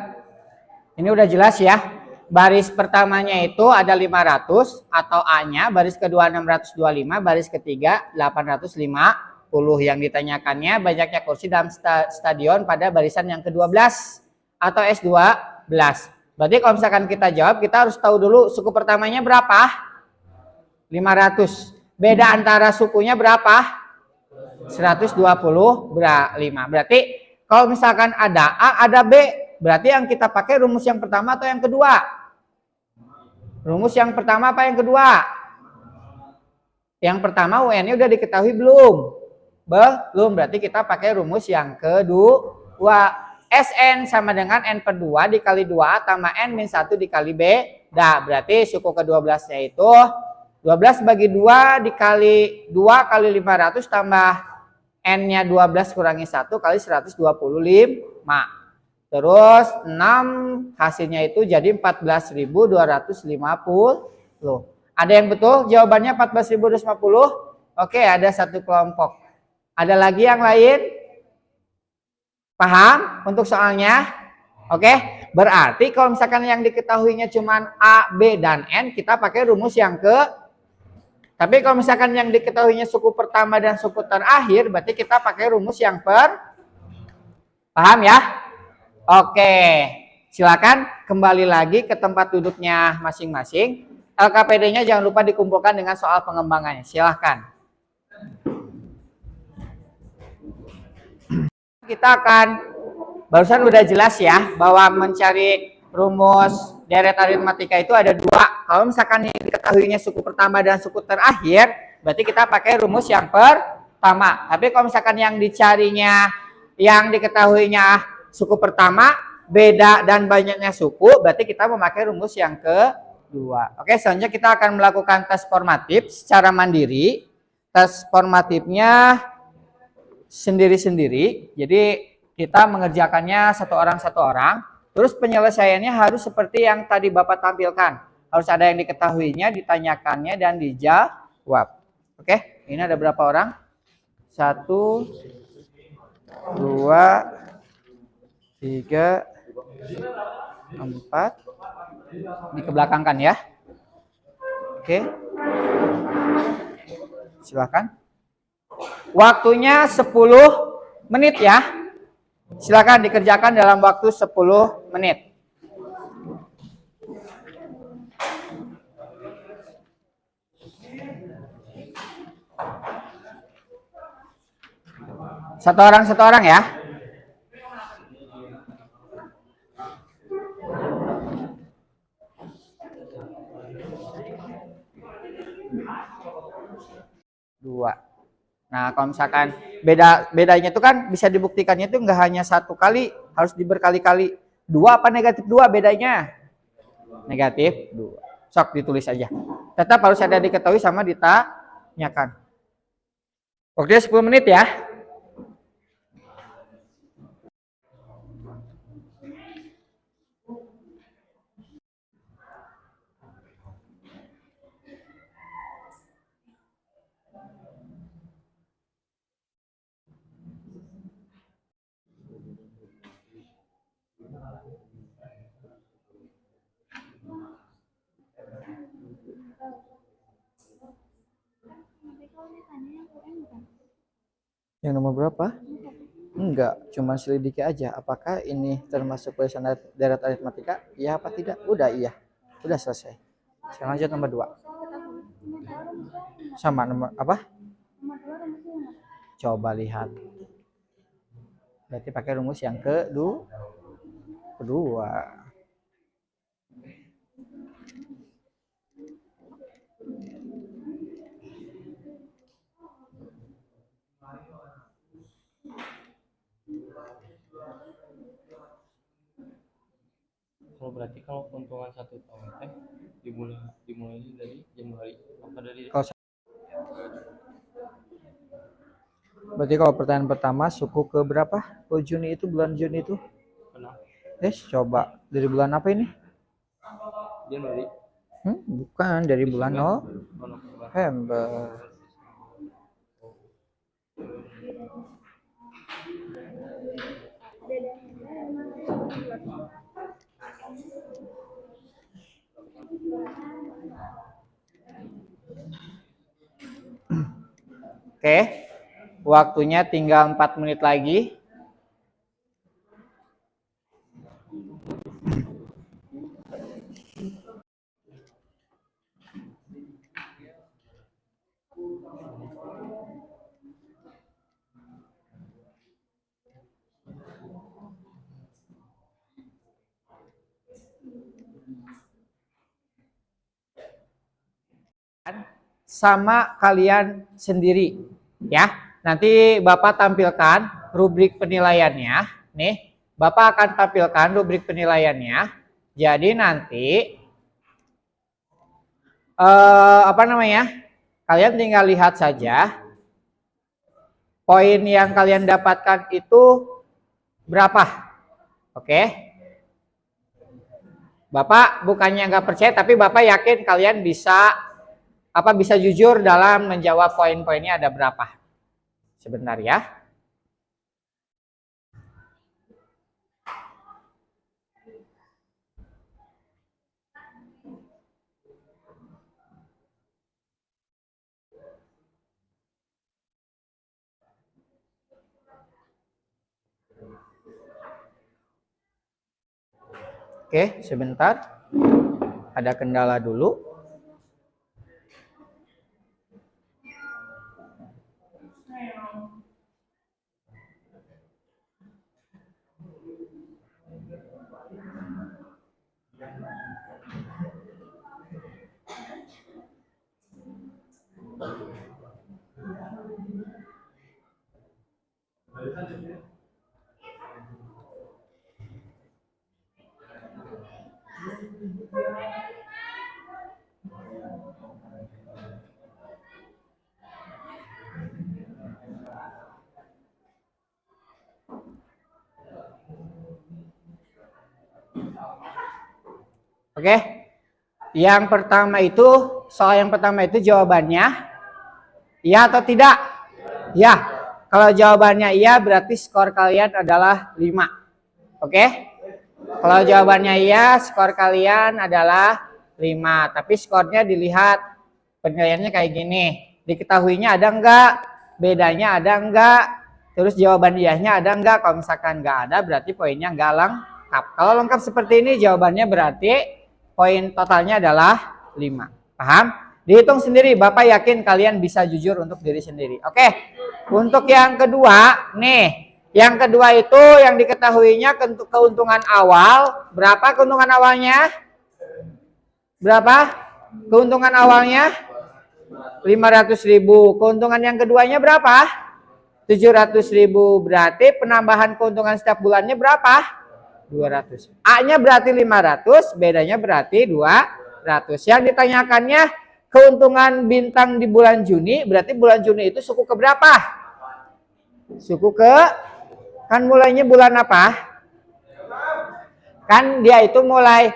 Ini udah jelas ya. Baris pertamanya itu ada 500 atau A-nya, baris kedua 625, baris ketiga 850. Yang ditanyakannya banyaknya kursi dalam stadion pada barisan yang ke-12 atau S12. Berarti kalau misalkan kita jawab, kita harus tahu dulu suku pertamanya berapa? 500. Beda antara sukunya berapa? 125. Berarti kalau misalkan ada A, ada B, berarti yang kita pakai rumus yang pertama atau yang kedua? Rumus yang pertama apa yang kedua? Yang pertama UN-nya udah diketahui belum? Belum, berarti kita pakai rumus yang kedua. SN sama dengan N per 2 dikali 2 tambah N min 1 dikali B. Nah, berarti suku ke-12-nya itu 12 bagi 2 dikali 2 kali 500 tambah N-nya 12 kurangi 1 kali 125. Terus 6 hasilnya itu jadi 14.250. Ada yang betul? Jawabannya 14.250. Oke, ada satu kelompok. Ada lagi yang lain? Paham untuk soalnya? Oke, berarti kalau misalkan yang diketahuinya cuma A, B, dan N, kita pakai rumus yang tapi kalau misalkan yang diketahuinya suku pertama dan suku terakhir, berarti kita pakai rumus yang paham ya? Oke, silakan kembali lagi ke tempat duduknya masing-masing. LKPD-nya jangan lupa dikumpulkan dengan soal pengembangannya. Silakan. Kita akan, barusan udah jelas ya, bahwa mencari rumus deret aritmatika itu ada dua. Kalau misalkan yang diketahuinya suku pertama dan suku terakhir, berarti kita pakai rumus yang pertama. Tapi kalau misalkan yang dicarinya, yang diketahuinya suku pertama, beda dan banyaknya suku, berarti kita memakai rumus yang kedua. Oke, selanjutnya kita akan melakukan tes formatif secara mandiri. Tes formatifnya sendiri-sendiri. Jadi kita mengerjakannya satu orang. Terus penyelesaiannya harus seperti yang tadi Bapak tampilkan. Harus ada yang diketahuinya, ditanyakannya, dan dijawab. Oke, ini ada berapa orang? 1, 2, 3, 4. Dikebelakangkan ya. Oke. Silakan. Waktunya 10 menit ya. Silakan dikerjakan dalam waktu 10 menit. Satu orang ya. Dua. Nah, kalau misalkan bedanya itu kan bisa dibuktikannya itu nggak hanya satu kali, harus berkali-kali. 2 apa negatif 2 bedanya? Negatif 2. Sok ditulis aja. Tetap harus ada diketahui sama ditanyakan. Oke, 10 menit ya. Yang nomor berapa? Enggak, cuma selidiki aja. Apakah ini termasuk tulisan deret aritmatika? Iya apa tidak? Udah iya. Udah selesai. Sekarang lanjut nomor 2. Sama nomor apa? Coba lihat. Berarti pakai rumus yang kedua. Berarti kalau keuntungan 1 tahun teh dimulainya dari Januari apa dari Kalau berarti kalau pertanyaan pertama suku ke berapa? Oh, Juni itu, bulan Juni itu. kenapa Coba dari bulan apa ini? Januari Bukan dari bulan November. November. Oke, waktunya tinggal 4 menit lagi. Sama kalian sendiri ya. Nanti Bapak tampilkan rubrik penilaiannya. Nih, Bapak akan tampilkan rubrik penilaiannya. Jadi nanti kalian tinggal lihat saja poin yang kalian dapatkan itu berapa. Oke. Bapak bukannya nggak percaya, tapi Bapak yakin kalian bisa jujur dalam menjawab poin-poinnya ada berapa. Sebentar ya. Oke, sebentar. Ada kendala dulu. Oke. Yang pertama itu, soal yang pertama itu jawabannya iya atau tidak? Ya. Kalau jawabannya iya berarti skor kalian adalah 5. Oke? Kalau jawabannya iya, skor kalian adalah 5. Tapi skornya dilihat penilaiannya kayak gini. Diketahuinya ada enggak? Bedanya ada enggak? Terus jawaban iyanya ada enggak? Kalau misalkan enggak ada berarti poinnya enggak lengkap. Kalau lengkap seperti ini jawabannya berarti poin totalnya adalah 5. Paham? Dihitung sendiri. Bapak yakin kalian bisa jujur untuk diri sendiri. Oke. Untuk yang kedua, nih. Yang kedua itu yang diketahuinya keuntungan awal. Berapa keuntungan awalnya? Berapa? Keuntungan awalnya? 500.000. Keuntungan yang keduanya berapa? 700.000. Berarti penambahan keuntungan setiap bulannya berapa? 200. A-nya berarti 500, bedanya berarti 200. Yang ditanyakannya keuntungan bintang di bulan Juni, berarti bulan Juni itu suku ke berapa? Suku ke, kan mulainya bulan apa? Kan dia itu mulai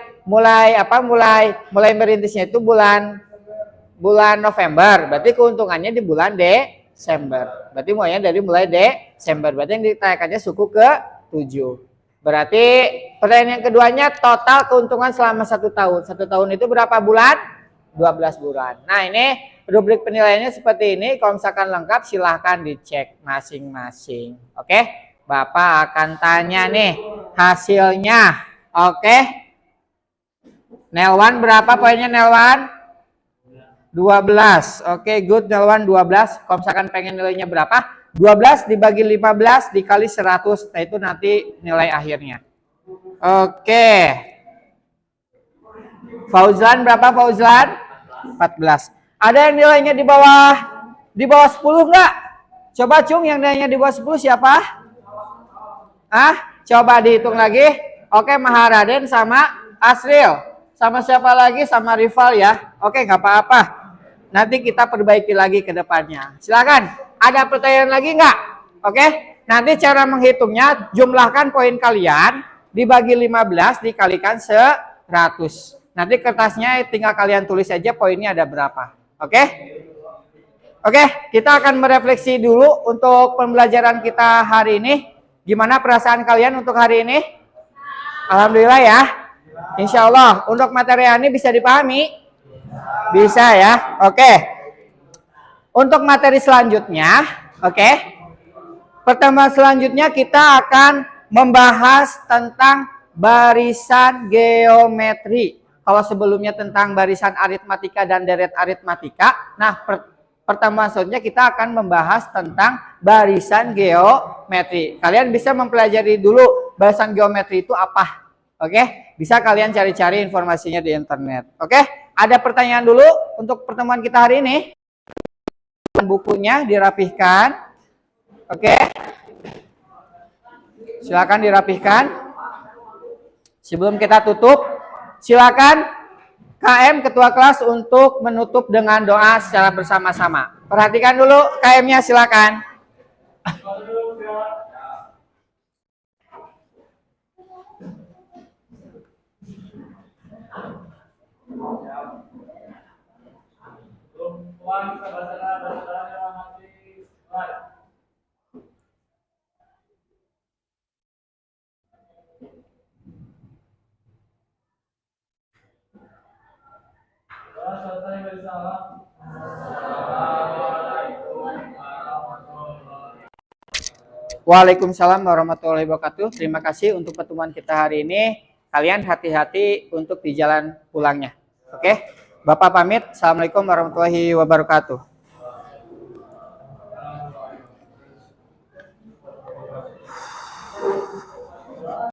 merintisnya itu bulan November, berarti keuntungannya di bulan Desember. Berarti mulai Desember. Berarti yang ditanyakannya suku ke 7. Berarti pertanyaan yang keduanya total keuntungan selama 1 tahun. 1 tahun itu berapa bulan? 12 bulan. Nah ini rubrik penilaiannya seperti ini. Kalau misalkan lengkap silahkan dicek masing-masing. Oke. Bapak akan tanya nih hasilnya. Oke. Nelwan berapa poinnya Nelwan? 12. Oke, good Nelwan 12. Kalau misalkan pengen nilainya berapa? 12 dibagi 15 dikali 100. Nah itu nanti nilai akhirnya. Oke. Fauzan berapa Fauzan? 14. Ada yang nilainya di bawah 10 enggak? Coba Cung yang nilainya di bawah 10 siapa? Coba dihitung lagi. Oke, Maharaden sama Asril. Sama siapa lagi? Sama rival ya. Oke, nggak apa-apa. Nanti kita perbaiki lagi ke depannya. Silakan. Ada pertanyaan lagi nggak? Oke. Nanti cara menghitungnya, jumlahkan poin kalian, dibagi 15, dikalikan 100. Nanti kertasnya tinggal kalian tulis aja poinnya ada berapa. Oke? Oke, kita akan merefleksi dulu untuk pembelajaran kita hari ini. Gimana perasaan kalian untuk hari ini? Alhamdulillah ya. Insya Allah untuk materi ini bisa dipahami? Bisa ya. Oke. Untuk materi selanjutnya, oke. Pertemuan selanjutnya kita akan membahas tentang barisan geometri. Kalau sebelumnya tentang barisan aritmatika dan deret aritmatika, nah pertemuan selanjutnya kita akan membahas tentang barisan geometri. Kalian bisa mempelajari dulu barisan geometri itu apa. Oke, bisa kalian cari-cari informasinya di internet. Oke, ada pertanyaan dulu untuk pertemuan kita hari ini. Bukunya dirapihkan. Oke, silakan dirapihkan. Sebelum kita tutup, silakan KM Ketua Kelas untuk menutup dengan doa secara bersama-sama. Perhatikan dulu KM-nya, silakan. Waalaikumsalam warahmatullahi wabarakatuh. Terima kasih untuk pertemuan kita hari ini. Kalian hati-hati untuk di jalan pulangnya. Oke, Bapak pamit. Assalamualaikum warahmatullahi wabarakatuh.